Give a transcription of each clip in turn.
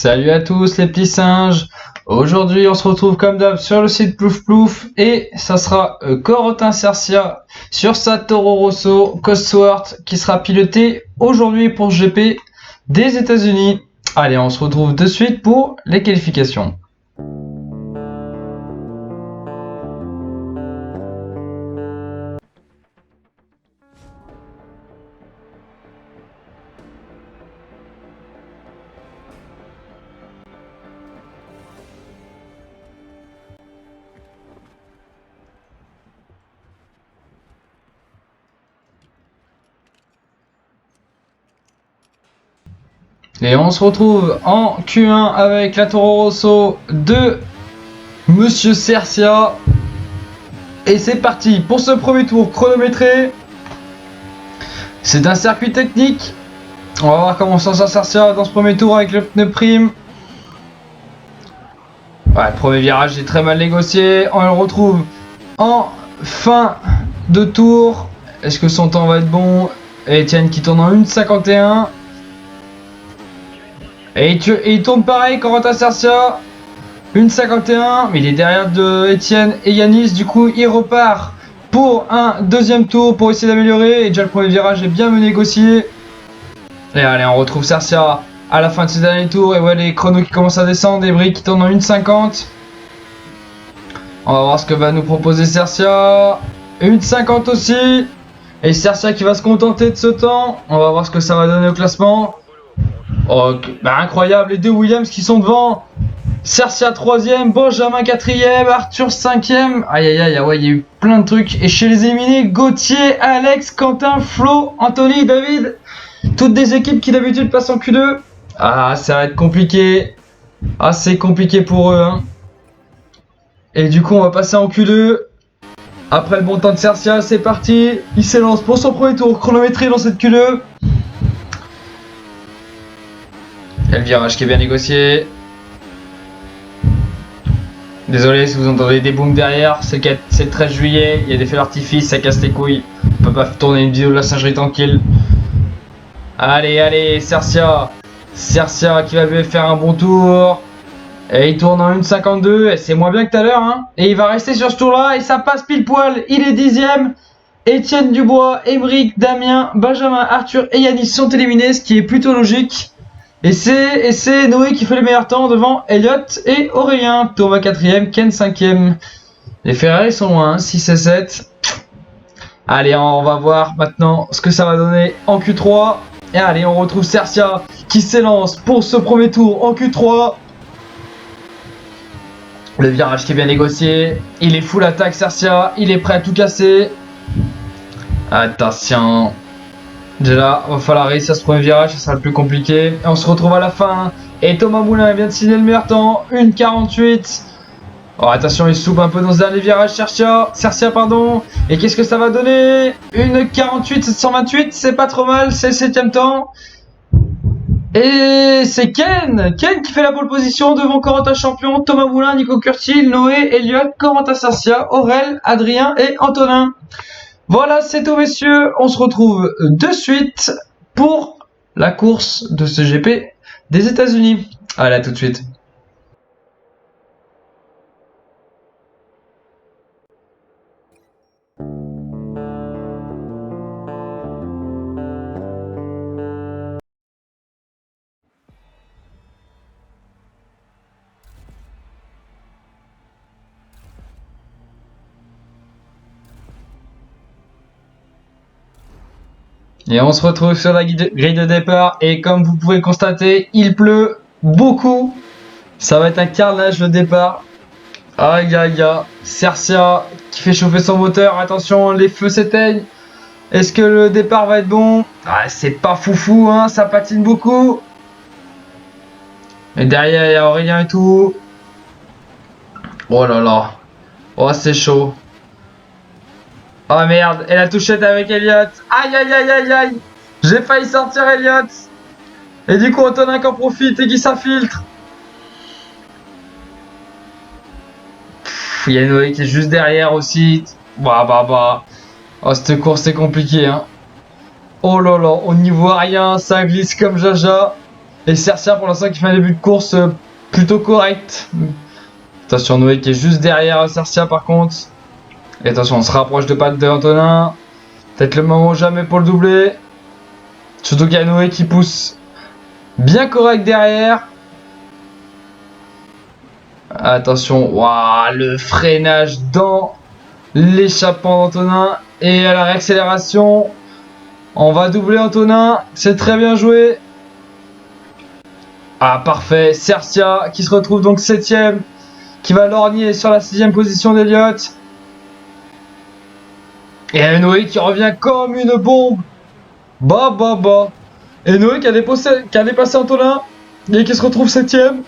Salut à tous les petits singes. Aujourd'hui on se retrouve comme d'hab sur le site Plouf Plouf et ça sera Corentin Cercia sur sa Toro Rosso Cosworth qui sera piloté aujourd'hui pour GP des États-Unis. Allez, on se retrouve de suite pour les qualifications. Et on se retrouve en Q1 avec la Toro Rosso de Monsieur Cercia. Et c'est parti pour ce premier tour chronométré. C'est un circuit technique. On va voir comment s'en sort Cercia dans ce premier tour avec le pneu prime. Ouais, le premier virage est très mal négocié. On le retrouve en fin de tour. Est-ce que son temps va être bon? Etienne qui tourne en 1,51. Et il tourne pareil, Corentin Cercia, 1,51, mais il est derrière de Etienne et Yanis, du coup il repart pour un deuxième tour pour essayer d'améliorer, et déjà le premier virage est bien négocié. Et allez, on retrouve Cercia à la fin de ce dernier tour, et ouais, les chronos qui commencent à descendre, des briques qui tournent en 1,50. On va voir ce que va nous proposer Cercia, 1,50 aussi, et Cercia qui va se contenter de ce temps. On va voir ce que ça va donner au classement. Oh, bah incroyable, les deux Williams qui sont devant. Cercia 3ème, Benjamin 4ème, Arthur 5ème. Aïe aïe aïe, ouais, il y a eu plein de trucs. Et chez les éliminés, Gauthier, Alex, Quentin, Flo, Anthony, David. Toutes des équipes qui d'habitude passent en Q2. Ah, ça va être compliqué. Ah, c'est compliqué pour eux. Hein. Et du coup, on va passer en Q2. Après le bon temps de Cercia, c'est parti. Il s'élance pour son premier tour chronométré dans cette Q2. Il y a le virage qui est bien négocié. Désolé si vous entendez des booms derrière, c'est le 13 juillet, il y a des feux d'artifice, ça casse les couilles. On peut pas tourner une vidéo de la singerie tranquille. Allez, allez, Cercia qui va lui faire un bon tour. Et il tourne en 1,52, et c'est moins bien que tout à l'heure. Hein. Et il va rester sur ce tour-là, et ça passe pile poil, il est 10ème. Etienne Dubois, Émeric, Damien, Benjamin, Arthur et Yanis sont éliminés, ce qui est plutôt logique. Et c'est Noé qui fait le meilleur temps devant Elliot et Aurélien. Thomas 4ème, Ken 5ème. Les Ferrari sont loin, hein, 6 et 7. Allez, on va voir maintenant ce que ça va donner en Q3. Et allez, on retrouve Cercia qui s'élance pour ce premier tour en Q3. Le virage qui est bien négocié. Il est full attaque Cercia, il est prêt à tout casser. Attention. Déjà, il va falloir réussir ce premier virage, ça sera le plus compliqué. Et on se retrouve à la fin. Et Thomas Moulin vient de signer le meilleur temps, 1,48. Oh, attention, il soupe un peu dans ce dernier virage, Cercia, pardon. Et qu'est-ce que ça va donner? 1,48, 728, c'est pas trop mal, c'est le 7ème temps. Et c'est Ken qui fait la pole position devant Corentin Champion, Thomas Moulin, Nico Curtil, Noé, Elliot, Corentin Cercia, Aurel, Adrien et Antonin. Voilà, c'est tout messieurs, on se retrouve de suite pour la course de ce GP des États-Unis. Allez, à tout de suite. Et on se retrouve sur la grille de départ et comme vous pouvez le constater, il pleut beaucoup. Ça va être un carnage le départ. Aïe aïe aïe. Cercia qui fait chauffer son moteur. Attention, les feux s'éteignent. Est-ce que le départ va être bon? Ah, c'est pas foufou, hein, ça patine beaucoup. Et derrière, il y a Aurélien et tout. Oh là là. Oh, c'est chaud. Oh merde, et la touchette avec Elliot. Aïe aïe aïe aïe aïe. J'ai failli sortir Elliot. Et du coup Antonin qui en profite et qui s'infiltre. Il y a Noé qui est juste derrière aussi. Bah. Oh, cette course c'est compliqué hein. Oh là là, on n'y voit rien, ça glisse comme jaja. Et Cercia pour l'instant qui fait un début de course plutôt correct. Attention, Noé qui est juste derrière Cercia par contre. Et attention, on se rapproche de Pat de Antonin. Peut-être le moment jamais pour le doubler. Surtout qu'il y a Noé qui pousse bien correct derrière. Attention, waouh, le freinage dans l'échappement d'Antonin. Et à la réaccélération, on va doubler Antonin. C'est très bien joué. Ah, parfait. Cercia qui se retrouve donc 7ème. Qui va lorgner sur la 6ème position d'Elliott. Et Noé qui revient comme une bombe. Bah. Et Noé qui a dépassé Antonin. Et qui se retrouve 7ème.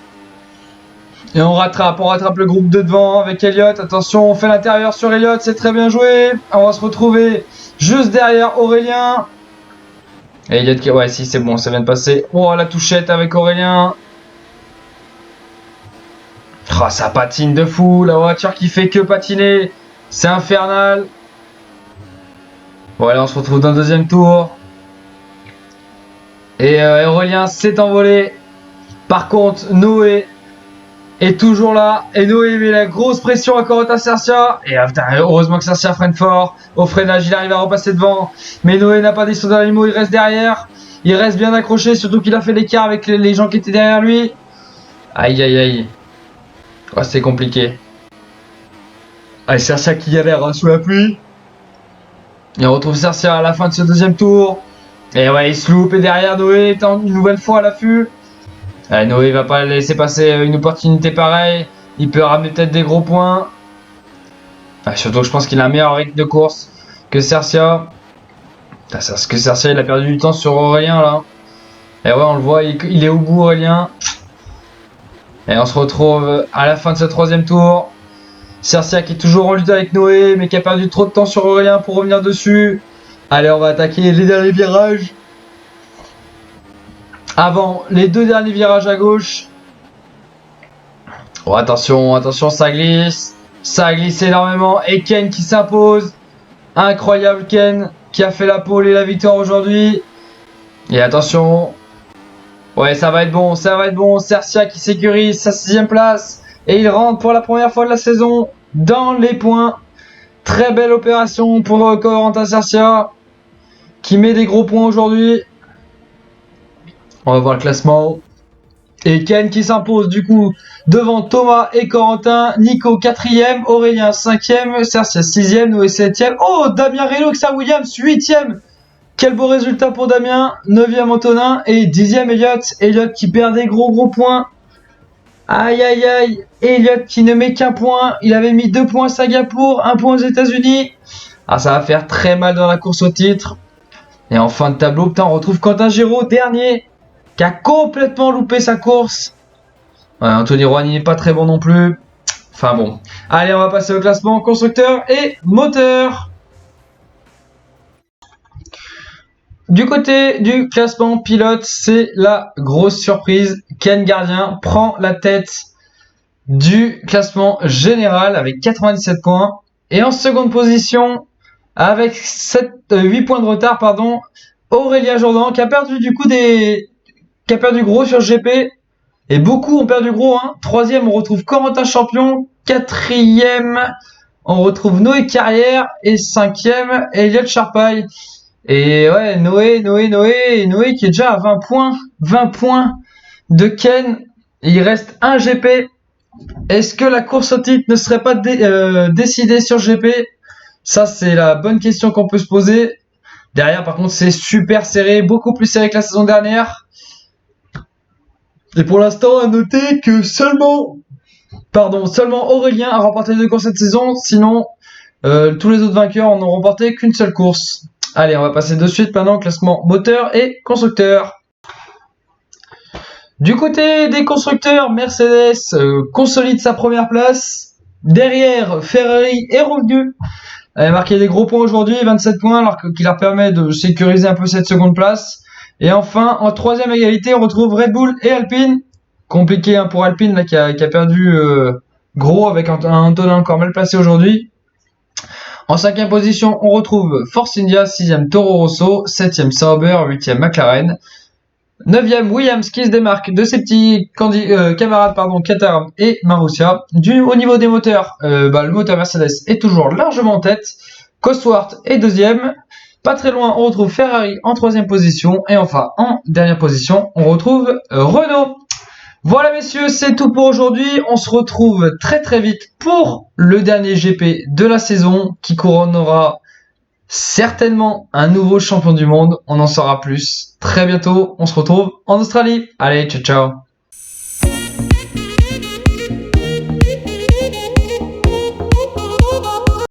Et on rattrape le groupe de devant avec Elliott. Attention, on fait l'intérieur sur Elliott, c'est très bien joué. On va se retrouver juste derrière Aurélien. Et Elliott qui... Ouais, si, c'est bon, ça vient de passer. Oh, la touchette avec Aurélien. Oh, ça patine de fou. La voiture qui fait que patiner. C'est infernal. Voilà, on se retrouve dans le deuxième tour. Et Aurélien s'est envolé. Par contre, Noé est toujours là. Et Noé met la grosse pression à Corota Cercia. Et heureusement que Cercia freine fort. Au freinage, il arrive à repasser devant. Mais Noé n'a pas descendu dans l'animaux, il reste derrière. Il reste bien accroché, surtout qu'il a fait l'écart avec les gens qui étaient derrière lui. Aïe. Oh, c'est compliqué. Allez, Cercia qui galère hein, sous la pluie. Et on retrouve Cercia à la fin de ce deuxième tour. Et ouais, il se loupe. Et derrière, Noé est une nouvelle fois à l'affût. Noé va pas laisser passer une opportunité pareille. Il peut ramener peut-être des gros points. Surtout, je pense qu'il a un meilleur rythme de course que Cercia. Parce que Cercia, il a perdu du temps sur Aurélien là. Et ouais, on le voit, il est au bout Aurélien. Et on se retrouve à la fin de ce troisième tour. Cercia qui est toujours en lutte avec Noé, mais qui a perdu trop de temps sur Aurélien pour revenir dessus. Allez, on va attaquer les derniers virages. Avant les deux derniers virages à gauche. Oh, attention, ça glisse. Ça a glissé énormément. Et Ken qui s'impose. Incroyable Ken qui a fait la pole et la victoire aujourd'hui. Et attention. Ouais, ça va être bon. Cercia qui sécurise sa 6ème place. Et il rentre pour la première fois de la saison dans les points. Très belle opération pour Corentin Cercia qui met des gros points aujourd'hui. On va voir le classement. Et Ken qui s'impose du coup devant Thomas et Corentin. Nico 4ème, Aurélien 5ème, Cercia 6ème, Noé 7ème. Oh, Damien Reynaud, Xav Williams 8ème. Quel beau résultat pour Damien. 9ème Antonin et 10ème Elliott. Elliott qui perd des gros points. Aïe. Elliott qui ne met qu'un point. Il avait mis 2 points à Singapour, 1 point aux États-Unis. Ah, ça va faire très mal dans la course au titre. Et en fin de tableau, putain, on retrouve Quentin Giraud, dernier, qui a complètement loupé sa course. Ouais, Anthony Roigny n'est pas très bon non plus. Enfin bon. Allez, on va passer au classement constructeur et moteur. Du côté du classement pilote, c'est la grosse surprise. Ken Gardien prend la tête du classement général avec 97 points. Et en seconde position, avec 8 points de retard, Aurélien Jourdan qui a perdu du coup qui a perdu gros sur GP. Et beaucoup ont perdu gros. 3ème, on retrouve Corentin Champion. 4ème, on retrouve Noé Carrière. Et 5ème, Elliott Charpaille. Et ouais, Noé qui est déjà à 20 points. 20 points de Ken. Et il reste un GP. Est-ce que la course au titre ne serait pas décidée sur GP? Ça, c'est la bonne question qu'on peut se poser. Derrière, par contre, c'est super serré. Beaucoup plus serré que la saison dernière. Et pour l'instant, à noter que seulement Aurélien a remporté 2 courses cette saison. Sinon, tous les autres vainqueurs n'ont remporté qu'une seule course. Allez, on va passer de suite maintenant au classement moteur et constructeur. Du côté des constructeurs, Mercedes consolide sa première place. Derrière, Ferrari est revenu. Elle a marqué des gros points aujourd'hui, 27 points, alors qui leur permet de sécuriser un peu cette seconde place. Et enfin, en 3ème égalité, on retrouve Red Bull et Alpine. Compliqué pour Alpine là, qui a perdu gros avec un Antonin encore mal placé aujourd'hui. En 5ème position, on retrouve Force India, 6ème Toro Rosso, 7ème Sauber, 8ème McLaren. 9e, Williams qui se démarque de ses petits camarades, Qatar et Marussia. Au niveau des moteurs, le moteur Mercedes est toujours largement en tête. Cosworth est 2e. Pas très loin, on retrouve Ferrari en 3e position. Et enfin, en dernière position, on retrouve Renault. Voilà messieurs, c'est tout pour aujourd'hui. On se retrouve très très vite pour le dernier GP de la saison qui couronnera certainement un nouveau champion du monde. On en saura plus très bientôt. On se retrouve en Australie. Allez, ciao ciao.